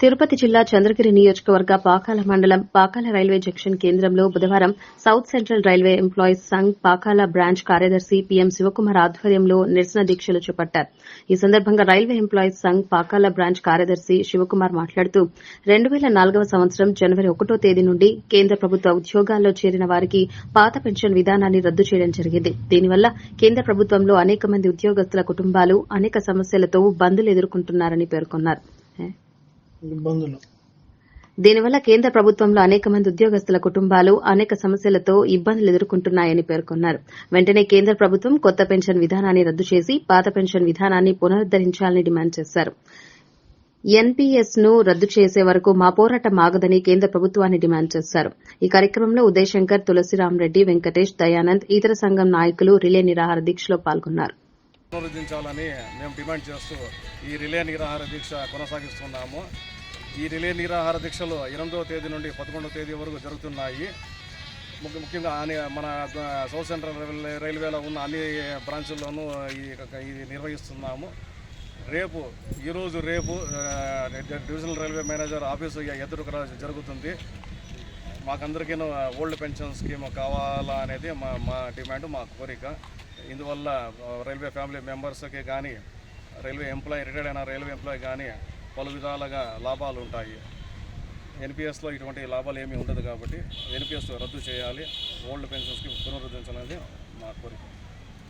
తిరుపతి జిల్లా చంద్రగిరి నియోజకవర్గ పాకాల మండలం పాకాల రైల్వే జంక్షన్ కేంద్రంలో బుధవారం south central railway employees Sangh Pakala branch కార్యదర్శి పీఎం శివకుమార్ ఆధ్వర్యంలో నిరసన దీక్షలు చేపట్టారు. ఈ సందర్భంగా railway employees Sangh Pakala branch కార్యదర్శి శివకుమార్ మాట్లాడుతూ 2004వ సంవత్సరం జనవరి 1వ తేదీ నుండి కేంద్ర ప్రభుత్వ ఉద్యోగాల్లో చేరిన వారికి పాత పెన్షన్ విధానాన్ని రద్దు చేయడం జరిగింది. దీనివల్ల కేంద్ర ప్రభుత్వంలో అనేక మంది ఉద్యోగస్తుల కుటుంబాలు అనేక సమస్యలతో బందులు ఎదుర్కొంటున్నారని పేర్కొన్నారు. దీనివల్ల కేంద్ర ప్రభుత్వంలో అనేక మంది ఉద్యోగస్తుల కుటుంబాలు అనేక సమస్యలతో ఇబ్బందులు ఎదుర్కొంటున్నాయని పేర్కొన్నారు. వెంటనే కేంద్ర ప్రభుత్వం కొత్త పెన్షన్ విధానాన్ని రద్దు చేసి పాత పెన్షన్ విధానాన్ని పునరుద్దరించాలని డిమాండ్ చేశారు. ఎన్పీఎస్ ను రద్దు చేసే వరకు మా పోరాటం ఆగదని కేంద్ర ప్రభుత్వాన్ని డిమాండ్ చేశారు. ఈ కార్యక్రమంలో ఉదయశంకర్, తులసిరామరెడ్డి, వెంకటేష్, దయానంద్, ఇతర సంఘం నాయకులు రిలే నిరాహార దీక్షలో పాల్గొన్నారు. పునరుద్ధరించాలని మేము డిమాండ్ చేస్తూ ఈ రిలే నిరాహార దీక్ష కొనసాగిస్తున్నాము. ఈ రిలే నిరాహార దీక్షలు 8వ తేదీ నుండి 11వ తేదీ వరకు జరుగుతున్నాయి. ముఖ్యంగా మన సౌత్ సెంట్రల్ రైల్వేలో ఉన్న అన్ని బ్రాంచుల్లోనూ ఇది నిర్వహిస్తున్నాము. రేపు డివిజనల్ రైల్వే మేనేజర్ ఆఫీసు ఎదురు జరుగుతుంది. మాకందరికీ ఓల్డ్ పెన్షన్ స్కీమ్ కావాలా అనేది మా డిమాండ్, మా కోరిక. ఇందువల్ల రైల్వే ఫ్యామిలీ మెంబర్స్కి కానీ రైల్వే ఎంప్లాయీ, రిటైర్డ్ అయిన రైల్వే ఎంప్లాయీ కానీ పలు విధాలుగా లాభాలు ఉంటాయి. ఎన్పీఎస్లో ఇటువంటి లాభాలు ఏమీ ఉండదు కాబట్టి ఎన్పీఎస్ రద్దు చేయాలి, ఓల్డ్ పెన్షన్ స్కీమ్ పునరుద్ధరించాలనేది మా కోరిక.